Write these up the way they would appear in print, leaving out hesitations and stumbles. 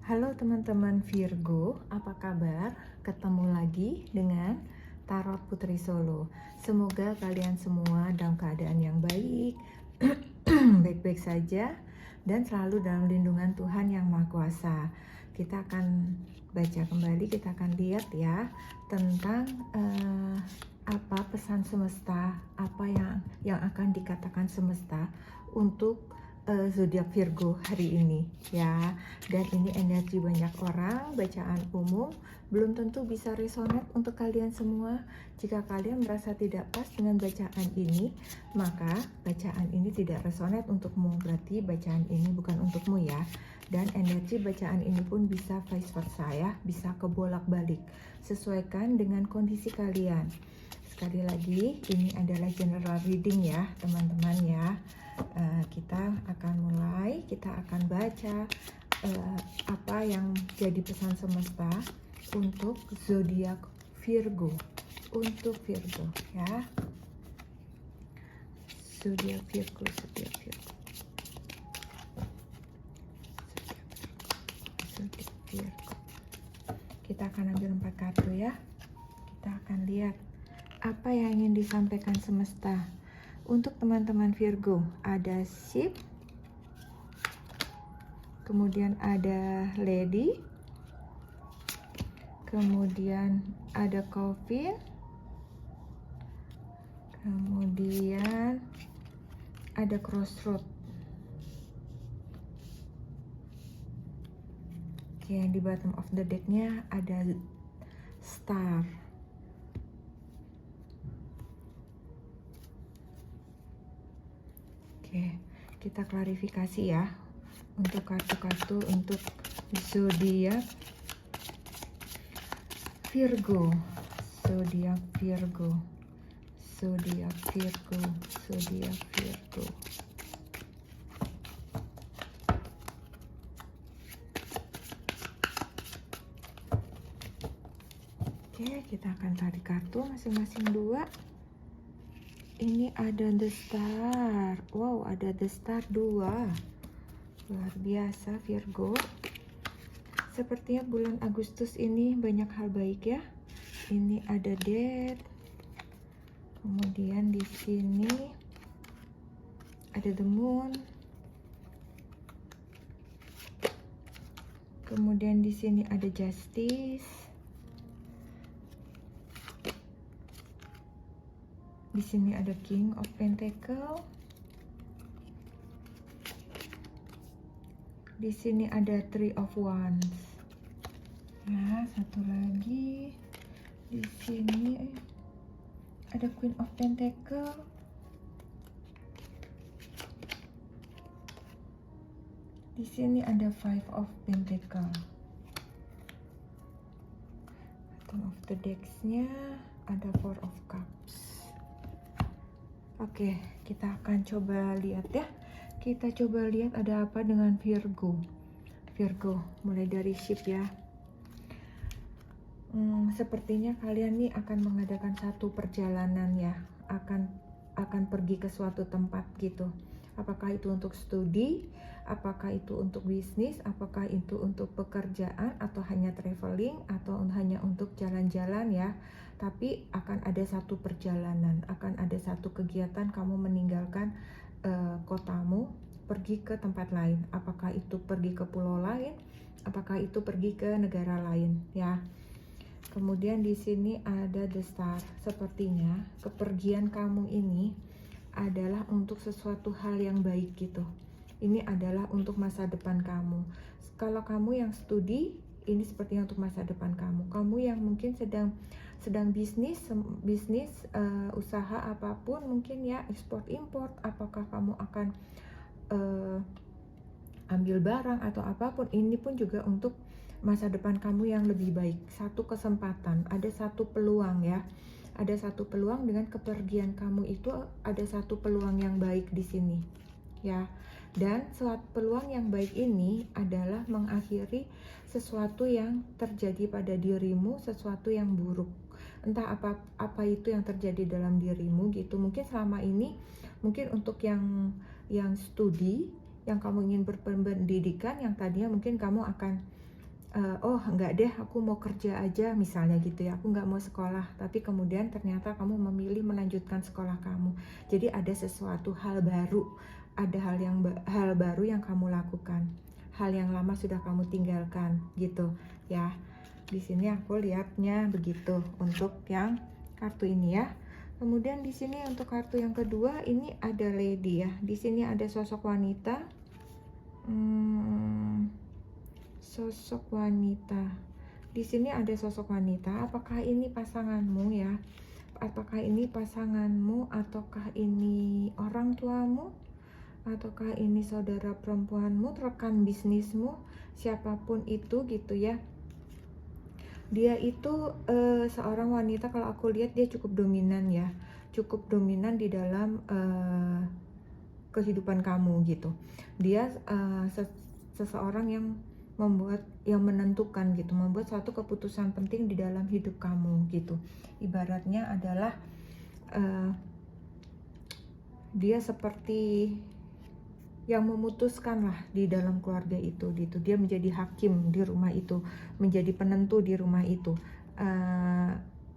Halo teman-teman Virgo, apa kabar? Ketemu lagi dengan Tarot Putri Solo. Semoga kalian semua dalam keadaan yang baik, baik-baik saja, dan selalu dalam lindungan Tuhan Yang Maha Kuasa. Kita akan baca kembali, kita akan lihat ya tentang apa pesan semesta, apa yang akan dikatakan semesta untuk zodiak Virgo hari ini ya. Dan ini energi banyak orang, bacaan umum belum tentu bisa resonate untuk kalian semua. Jika kalian merasa tidak pas dengan bacaan ini, maka bacaan ini tidak resonate untukmu, berarti bacaan ini bukan untukmu ya. Dan energi bacaan ini pun bisa vice versa ya, bisa kebolak-balik, sesuaikan dengan kondisi kalian. Sekali lagi, ini adalah general reading ya teman-teman ya. Kita akan mulai, kita akan baca apa yang jadi pesan semesta untuk zodiak Virgo, untuk Virgo ya. Zodiak Virgo, zodiak Virgo, zodiak Virgo. Kita akan ambil 4 kartu ya. Kita akan lihat apa yang ingin disampaikan semesta. Untuk teman-teman Virgo, ada Ship, kemudian ada Lady, kemudian ada Coffin, kemudian ada Crossroad. Oke, yang di bottom of the deck-nya ada Star. Oke, kita klarifikasi ya untuk kartu-kartu untuk zodiak Virgo, zodiak Virgo, zodiak Virgo, zodiak Virgo. Oke, kita akan tarik kartu masing-masing 2. Ini ada The Star. Wow, ada The Star 2. Luar biasa Virgo. Sepertinya bulan Agustus ini banyak hal baik ya. Ini ada Death. Kemudian di sini ada The Moon. Kemudian di sini ada Justice. Di sini ada King of Pentacle. Di sini ada Three of Wands. Ya, satu lagi. Di sini ada Queen of Pentacle. Di sini ada Five of Pentacle. Bottom of the decks-nya ada Four of Cups. Oke, kita akan coba lihat ya. Kita coba lihat ada apa dengan Virgo. Virgo, mulai dari Ship ya. Sepertinya kalian nih akan mengadakan satu perjalanan ya. Akan pergi ke suatu tempat gitu. Apakah itu untuk studi, apakah itu untuk bisnis, apakah itu untuk pekerjaan, atau hanya traveling, atau hanya untuk jalan-jalan ya. Tapi akan ada satu perjalanan, akan ada satu kegiatan kamu meninggalkan kotamu, pergi ke tempat lain. Apakah itu pergi ke pulau lain, apakah itu pergi ke negara lain ya. Kemudian di sini ada The Star. Sepertinya kepergian kamu ini adalah untuk sesuatu hal yang baik gitu. Ini adalah untuk masa depan kamu. Kalau kamu yang studi, ini sepertinya untuk masa depan kamu. Kamu yang mungkin sedang bisnis usaha apapun mungkin ya, ekspor import, apakah kamu akan ambil barang atau apapun, ini pun juga untuk masa depan kamu yang lebih baik. Satu kesempatan, ada satu peluang ya. Ada satu peluang dengan kepergian kamu itu, ada satu peluang yang baik di sini ya. Dan suatu peluang yang baik ini adalah mengakhiri sesuatu yang terjadi pada dirimu, sesuatu yang buruk. Entah apa itu yang terjadi dalam dirimu gitu. Mungkin selama ini, mungkin untuk yang studi, yang kamu ingin berpendidikan, yang tadinya mungkin kamu akan oh enggak deh, aku mau kerja aja misalnya gitu ya, aku nggak mau sekolah, tapi kemudian ternyata kamu memilih melanjutkan sekolah kamu. Jadi ada sesuatu hal baru, ada hal baru yang kamu lakukan, hal yang lama sudah kamu tinggalkan gitu ya. Di sini aku lihatnya begitu untuk yang kartu ini ya. Kemudian di sini untuk kartu yang kedua ini ada lady ya. Di sini ada sosok wanita. Sosok wanita. Di sini ada sosok wanita. Apakah ini pasanganmu ya? Apakah ini pasanganmu ataukah ini orang tuamu? Ataukah ini saudara perempuanmu, rekan bisnismu, siapapun itu gitu ya. Dia itu seorang wanita, kalau aku lihat dia cukup dominan ya. Cukup dominan di dalam kehidupan kamu gitu. Dia seseorang yang menentukan gitu, membuat suatu keputusan penting di dalam hidup kamu gitu. Ibaratnya adalah dia seperti yang memutuskan lah di dalam keluarga itu gitu. Dia menjadi hakim di rumah itu, menjadi penentu di rumah itu,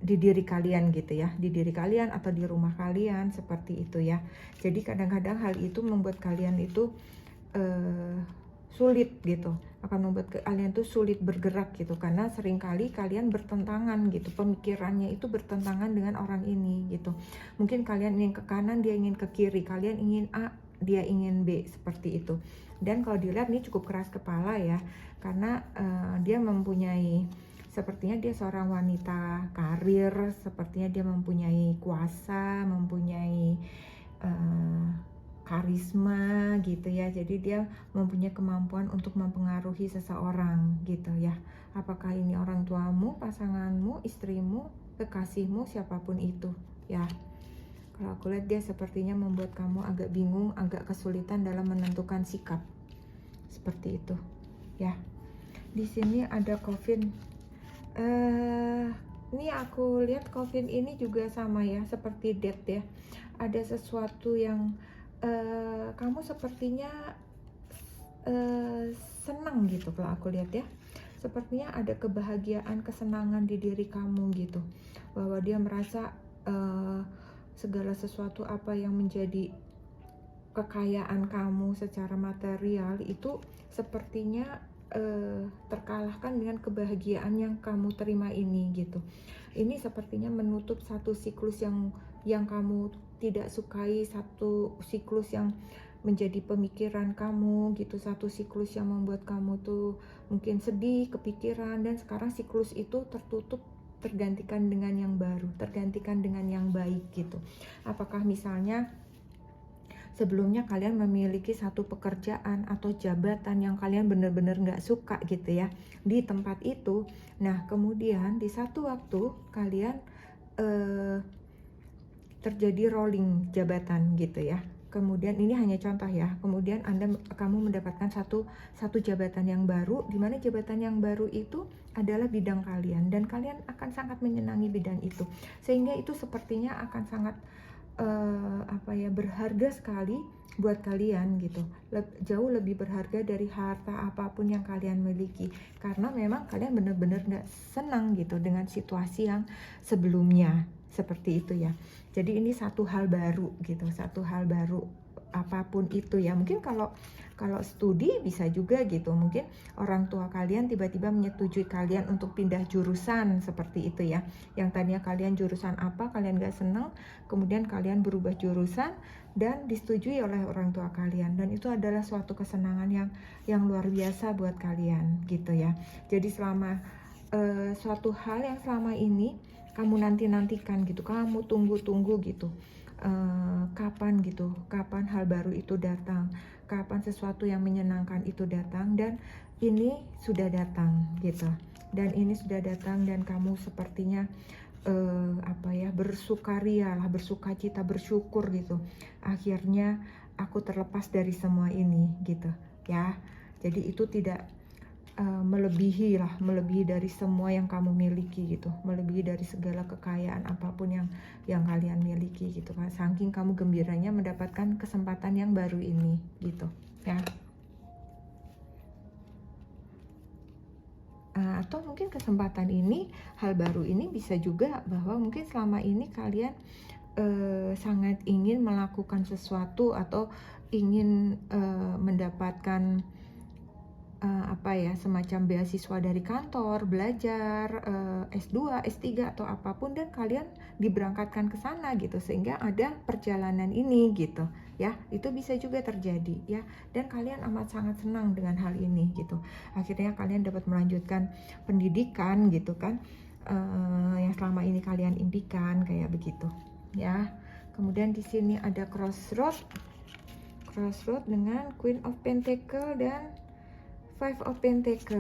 di diri kalian gitu ya, di diri kalian atau di rumah kalian, seperti itu ya. Jadi kadang-kadang hal itu membuat kalian itu sulit gitu, akan membuat kalian tuh sulit bergerak gitu, karena seringkali kalian bertentangan gitu, pemikirannya itu bertentangan dengan orang ini gitu. Mungkin kalian ingin ke kanan, dia ingin ke kiri, kalian ingin A, dia ingin B, seperti itu. Dan kalau dilihat ini cukup keras kepala ya, karena dia mempunyai, sepertinya dia seorang wanita karir, sepertinya dia mempunyai kuasa, mempunyai karisma gitu ya. Jadi dia mempunyai kemampuan untuk mempengaruhi seseorang gitu ya. Apakah ini orang tuamu, pasanganmu, istrimu, kekasihmu, siapapun itu ya. Kalau aku lihat dia sepertinya membuat kamu agak bingung, agak kesulitan dalam menentukan sikap. Seperti itu ya. Di sini ada coffin. Ini aku lihat coffin ini juga sama ya, seperti death ya. Ada sesuatu yang kamu sepertinya senang gitu kalau aku lihat ya. Sepertinya ada kebahagiaan, kesenangan di diri kamu gitu, bahwa dia merasa segala sesuatu apa yang menjadi kekayaan kamu secara material itu sepertinya terkalahkan dengan kebahagiaan yang kamu terima ini gitu. Ini sepertinya menutup satu siklus yang kamu tidak sukai, satu siklus yang menjadi pemikiran kamu gitu, satu siklus yang membuat kamu tuh mungkin sedih, kepikiran, dan sekarang siklus itu tertutup, tergantikan dengan yang baru, tergantikan dengan yang baik gitu. Apakah misalnya sebelumnya kalian memiliki satu pekerjaan atau jabatan yang kalian benar-benar nggak suka gitu ya di tempat itu. Nah kemudian di satu waktu kalian terjadi rolling jabatan gitu ya. Kemudian ini hanya contoh ya. Kemudian kamu mendapatkan satu jabatan yang baru, di mana jabatan yang baru itu adalah bidang kalian, dan kalian akan sangat menyenangi bidang itu, sehingga itu sepertinya akan sangat berharga sekali buat kalian gitu. Jauh lebih berharga dari harta apapun yang kalian miliki, karena memang kalian benar-benar gak senang gitu dengan situasi yang sebelumnya, seperti itu ya. Jadi ini satu hal baru gitu, satu hal baru apapun itu ya. Mungkin kalau studi bisa juga gitu, mungkin orang tua kalian tiba-tiba menyetujui kalian untuk pindah jurusan, seperti itu ya. Yang tadinya kalian jurusan apa, kalian gak senang, kemudian kalian berubah jurusan dan disetujui oleh orang tua kalian, dan itu adalah suatu kesenangan yang luar biasa buat kalian gitu ya. Jadi selama suatu hal yang selama ini kamu nantikan gitu, kamu tunggu gitu, kapan hal baru itu datang, kapan sesuatu yang menyenangkan itu datang, dan ini sudah datang gitu. Dan ini sudah datang, dan kamu sepertinya bersukaria lah, bersukacita, bersyukur gitu. Akhirnya aku terlepas dari semua ini gitu ya. Jadi itu tidak melebihi dari semua yang kamu miliki gitu, melebihi dari segala kekayaan apapun yang kalian miliki gitu kan. Saking kamu gembiranya mendapatkan kesempatan yang baru ini gitu ya. atau mungkin kesempatan ini, hal baru ini bisa juga bahwa mungkin selama ini kalian sangat ingin melakukan sesuatu atau ingin mendapatkan semacam beasiswa dari kantor, belajar S2, S3 atau apapun, dan kalian diberangkatkan ke sana gitu, sehingga ada perjalanan ini gitu ya. Itu bisa juga terjadi ya, dan kalian amat sangat senang dengan hal ini gitu. Akhirnya kalian dapat melanjutkan pendidikan gitu kan, yang selama ini kalian impikan, kayak begitu ya. Kemudian di sini ada crossroad dengan Queen of Pentacle dan Five of Pentacle.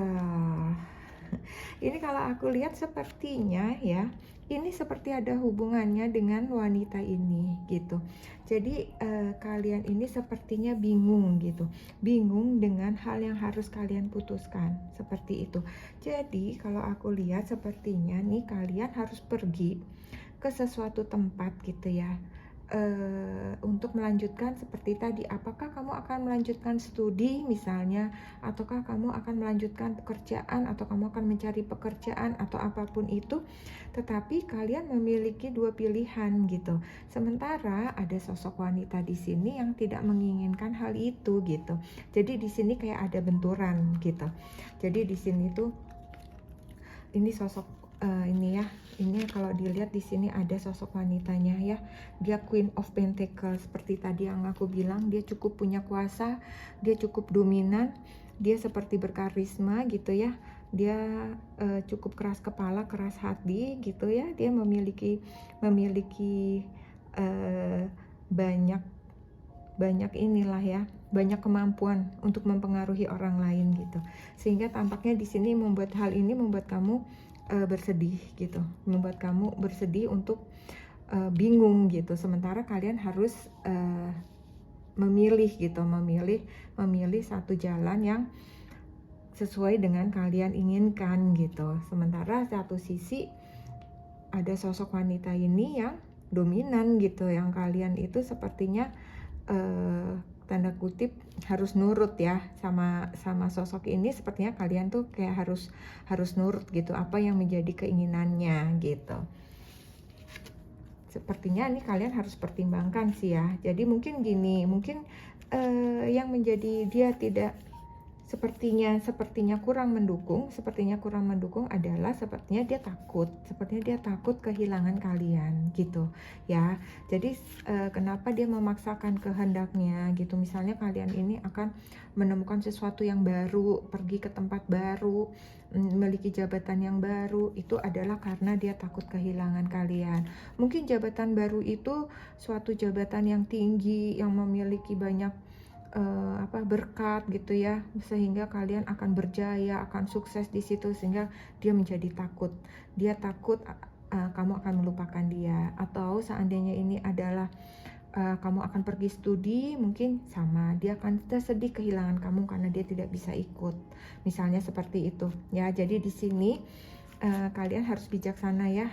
Ini kalau aku lihat sepertinya ya, ini seperti ada hubungannya dengan wanita ini gitu. Jadi kalian ini sepertinya bingung gitu, bingung dengan hal yang harus kalian putuskan, seperti itu. Jadi kalau aku lihat sepertinya nih kalian harus pergi ke sesuatu tempat gitu ya, untuk melanjutkan seperti tadi. Apakah kamu akan melanjutkan studi misalnya, ataukah kamu akan melanjutkan pekerjaan, atau kamu akan mencari pekerjaan atau apapun itu, tetapi kalian memiliki dua pilihan gitu. Sementara ada sosok wanita di sini yang tidak menginginkan hal itu gitu. Jadi di sini kayak ada benturan gitu. Jadi di sini tuh ini sosok ini ya, ini kalau dilihat di sini ada sosok wanitanya ya, dia Queen of Pentacles. Seperti tadi yang aku bilang, dia cukup punya kuasa, dia cukup dominan, dia seperti berkarisma gitu ya, dia cukup keras kepala, keras hati gitu ya, dia memiliki banyak inilah ya, banyak kemampuan untuk mempengaruhi orang lain gitu, sehingga tampaknya di sini membuat hal ini membuat kamu bersedih gitu, membuat kamu bersedih untuk bingung gitu. Sementara kalian harus memilih gitu, memilih satu jalan yang sesuai dengan kalian inginkan gitu. Sementara satu sisi ada sosok wanita ini yang dominan gitu, yang kalian itu sepertinya tanda kutip harus nurut ya sama sosok ini. Sepertinya kalian tuh kayak harus nurut gitu, apa yang menjadi keinginannya gitu. Sepertinya ini kalian harus pertimbangkan sih ya. Jadi mungkin gini, mungkin yang menjadi dia tidak sepertinya kurang mendukung adalah sepertinya dia takut kehilangan kalian gitu ya. Jadi kenapa dia memaksakan kehendaknya gitu, misalnya kalian ini akan menemukan sesuatu yang baru, pergi ke tempat baru, memiliki jabatan yang baru, itu adalah karena dia takut kehilangan kalian. Mungkin jabatan baru itu suatu jabatan yang tinggi, yang memiliki banyak berkat gitu ya, sehingga kalian akan berjaya, akan sukses di situ, sehingga dia menjadi takut. Dia takut kamu akan melupakan dia. Atau seandainya ini adalah kamu akan pergi studi, mungkin sama, dia akan tersedih kehilangan kamu karena dia tidak bisa ikut, misalnya seperti itu ya. Jadi di sini kalian harus bijaksana ya,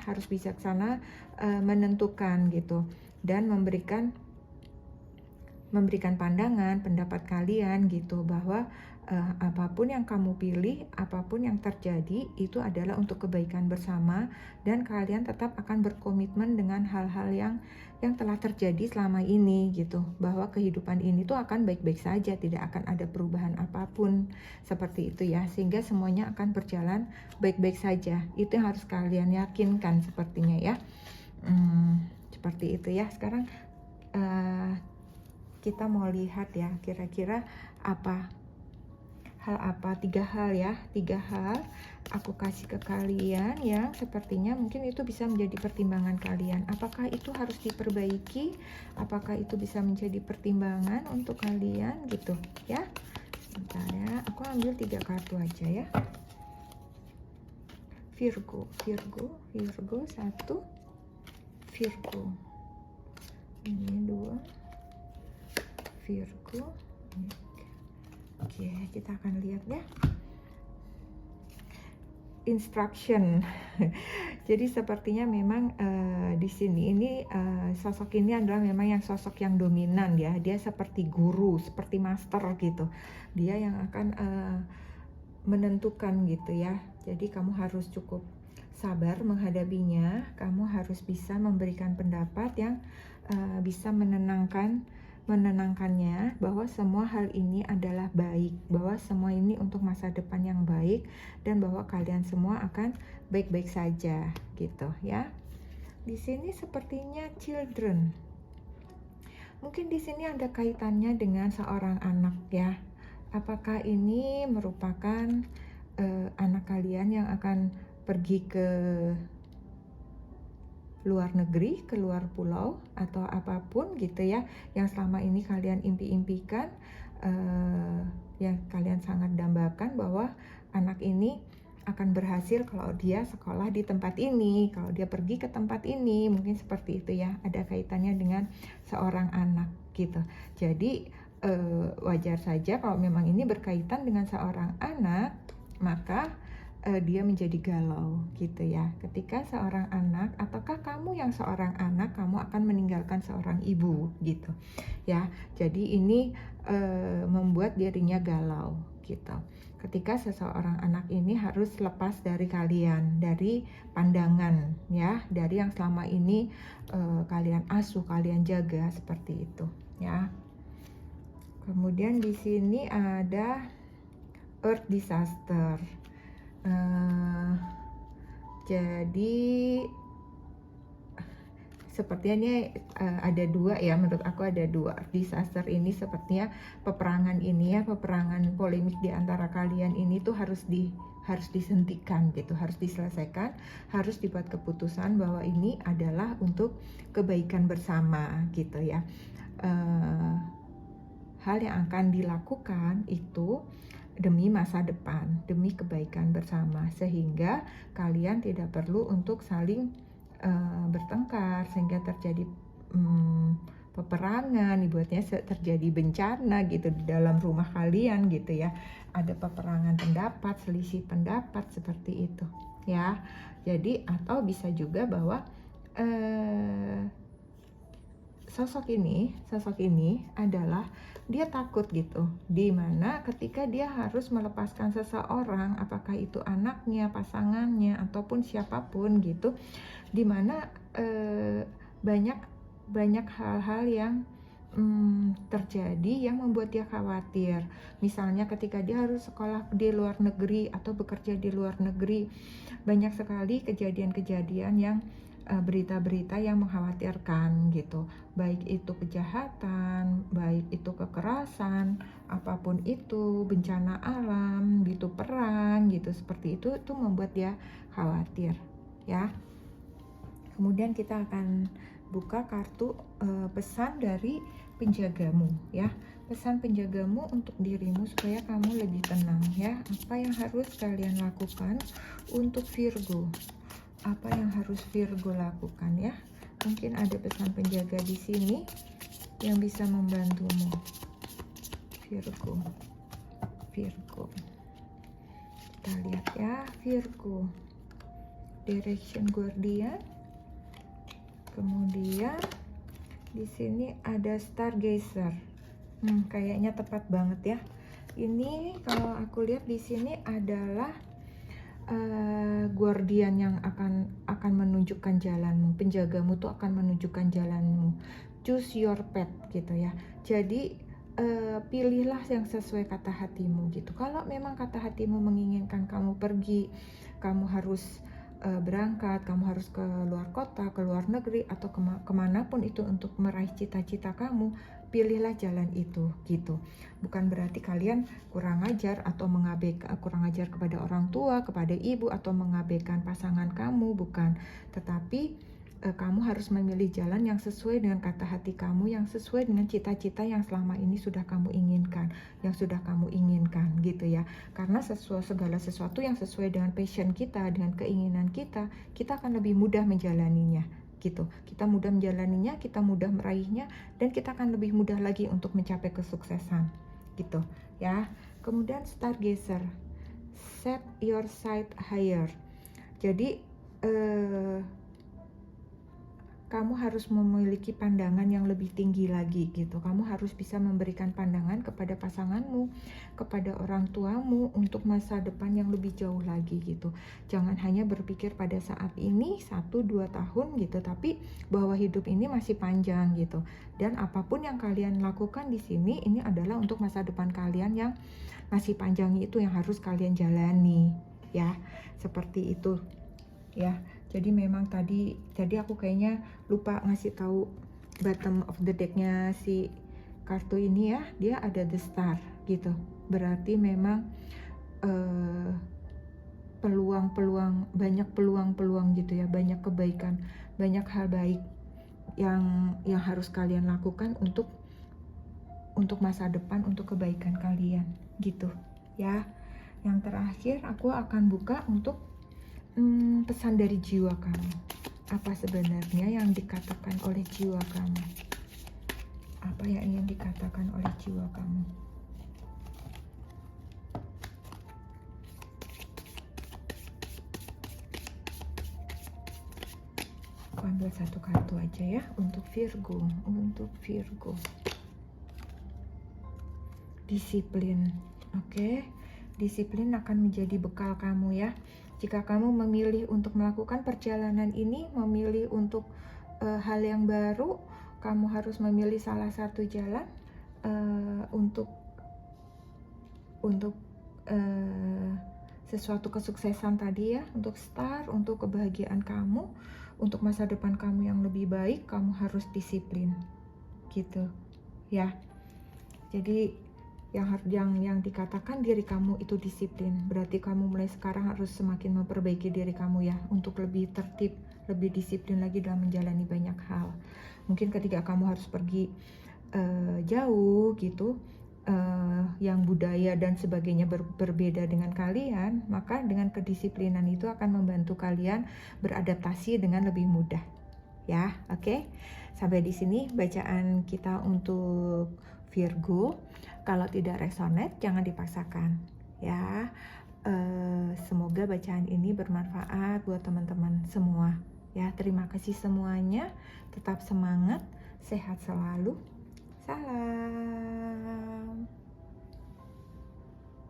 menentukan gitu, dan memberikan pandangan, pendapat kalian gitu, bahwa apapun yang kamu pilih, apapun yang terjadi, itu adalah untuk kebaikan bersama, dan kalian tetap akan berkomitmen dengan hal-hal yang telah terjadi selama ini gitu, bahwa kehidupan ini tuh akan baik-baik saja, tidak akan ada perubahan apapun, seperti itu ya, sehingga semuanya akan berjalan baik-baik saja. Itu yang harus kalian yakinkan sepertinya ya. Seperti itu ya. Sekarang kita mau lihat ya, kira-kira tiga hal aku kasih ke kalian yang sepertinya mungkin itu bisa menjadi pertimbangan kalian. Apakah itu harus diperbaiki, apakah itu bisa menjadi pertimbangan untuk kalian gitu ya. Sebentar ya, aku ambil 3 kartu aja ya. Virgo 1, Virgo ini 2, Virgo. Oke, kita akan lihat ya. Instruction. Jadi sepertinya memang di sini ini sosok ini adalah memang sosok yang dominan ya. Dia seperti guru, seperti master gitu. Dia yang akan menentukan gitu ya. Jadi kamu harus cukup sabar menghadapinya. Kamu harus bisa memberikan pendapat yang bisa menenangkannya bahwa semua hal ini adalah baik, bahwa semua ini untuk masa depan yang baik, dan bahwa kalian semua akan baik-baik saja gitu ya. Di sini sepertinya children. Mungkin di sini ada kaitannya dengan seorang anak ya. Apakah ini merupakan anak kalian yang akan pergi ke luar negeri, ke luar pulau, atau apapun gitu ya, yang selama ini kalian impi-impikan, yang kalian sangat dambakan bahwa anak ini akan berhasil kalau dia sekolah di tempat ini, kalau dia pergi ke tempat ini, mungkin seperti itu ya, ada kaitannya dengan seorang anak gitu. Jadi wajar saja kalau memang ini berkaitan dengan seorang anak, maka dia menjadi galau gitu ya. Ketika seorang anak, ataukah kamu yang seorang anak, kamu akan meninggalkan seorang ibu gitu ya. Jadi ini membuat dirinya galau gitu. Ketika seseorang anak ini harus lepas dari kalian, dari pandangan ya, dari yang selama ini kalian asuh, kalian jaga, seperti itu ya. Kemudian di sini ada earth disaster. Jadi sepertinya ada dua ya, menurut aku ada dua disaster ini. Sepertinya peperangan ini ya, peperangan polemik di antara kalian ini tuh harus dihentikan gitu, harus diselesaikan, harus dibuat keputusan bahwa ini adalah untuk kebaikan bersama gitu ya. Hal yang akan dilakukan itu demi masa depan, demi kebaikan bersama, sehingga kalian tidak perlu untuk saling bertengkar, sehingga terjadi peperangan, dibuatnya terjadi bencana gitu di dalam rumah kalian gitu ya. Ada peperangan pendapat, selisih pendapat, seperti itu ya. Jadi atau bisa juga bahwa sosok ini adalah dia takut gitu, dimana ketika dia harus melepaskan seseorang, apakah itu anaknya, pasangannya, ataupun siapapun gitu, dimana banyak hal-hal yang terjadi yang membuat dia khawatir. Misalnya ketika dia harus sekolah di luar negeri atau bekerja di luar negeri, banyak sekali kejadian-kejadian yang berita-berita yang mengkhawatirkan gitu, baik itu kejahatan, baik itu kekerasan, apapun itu, bencana alam gitu, perang gitu, seperti itu membuat dia khawatir ya. Kemudian kita akan buka kartu pesan dari penjagamu ya, pesan penjagamu untuk dirimu supaya kamu lebih tenang ya. Apa yang harus kalian lakukan untuk Virgo? Apa yang harus Virgo lakukan ya? Mungkin ada pesan penjaga di sini yang bisa membantumu, Virgo. Kita lihat ya, Virgo. Direction Guardian. Kemudian di sini ada Stargazer. Kayaknya tepat banget ya. Ini kalau aku lihat di sini adalah guardian yang akan menunjukkan jalanmu, penjagamu tuh akan menunjukkan jalanmu. Choose your path gitu ya. Jadi pilihlah yang sesuai kata hatimu gitu. Kalau memang kata hatimu menginginkan kamu pergi, kamu harus berangkat, kamu harus ke luar kota, ke luar negeri, atau kemanapun itu untuk meraih cita-cita kamu, pilihlah jalan itu gitu. Bukan berarti kalian kurang ajar atau kurang ajar kepada orang tua, kepada ibu, atau mengabaikan pasangan kamu, bukan. Tetapi kamu harus memilih jalan yang sesuai dengan kata hati kamu, yang sesuai dengan cita-cita yang selama ini sudah kamu inginkan, gitu ya. Karena segala sesuatu yang sesuai dengan passion kita, dengan keinginan kita akan lebih mudah menjalaninya gitu. Kita mudah menjalaninya, kita mudah meraihnya, dan kita akan lebih mudah lagi untuk mencapai kesuksesan gitu ya. Kemudian Stargazer, set your sight higher. Jadi kamu harus memiliki pandangan yang lebih tinggi lagi gitu. Kamu harus bisa memberikan pandangan kepada pasanganmu, kepada orang tuamu untuk masa depan yang lebih jauh lagi gitu. Jangan hanya berpikir pada saat ini 1-2 tahun gitu, tapi bahwa hidup ini masih panjang gitu. Dan apapun yang kalian lakukan di sini ini adalah untuk masa depan kalian yang masih panjang, itu yang harus kalian jalani ya. Seperti itu ya. Jadi memang tadi aku kayaknya lupa ngasih tahu bottom of the decknya si kartu ini ya. Dia ada the star gitu, berarti memang peluang-peluang, banyak peluang-peluang gitu ya, banyak kebaikan, banyak hal baik yang harus kalian lakukan untuk masa depan, untuk kebaikan kalian gitu ya. Yang terakhir aku akan buka untuk pesan dari jiwa kamu. Apa sebenarnya yang dikatakan oleh jiwa kamu? Apa yang ingin dikatakan oleh jiwa kamu? Aku ambil satu kartu aja ya untuk Virgo. Untuk Virgo, disiplin. Oke, disiplin akan menjadi bekal kamu ya. Jika kamu memilih untuk melakukan perjalanan ini, memilih untuk hal yang baru, kamu harus memilih salah satu jalan untuk sesuatu kesuksesan tadi ya, untuk start, untuk kebahagiaan kamu, untuk masa depan kamu yang lebih baik. Kamu harus disiplin gitu ya. Jadi yang dikatakan diri kamu itu disiplin, berarti kamu mulai sekarang harus semakin memperbaiki diri kamu ya, untuk lebih tertib, lebih disiplin lagi dalam menjalani banyak hal. Mungkin ketika kamu harus pergi jauh gitu, yang budaya dan sebagainya berbeda dengan kalian, maka dengan kedisiplinan itu akan membantu kalian beradaptasi dengan lebih mudah ya. Oke, sampai di sini bacaan kita untuk Virgo. Kalau tidak resonate jangan dipaksakan ya. Semoga bacaan ini bermanfaat buat teman-teman semua ya. Terima kasih semuanya, tetap semangat, sehat selalu, salam.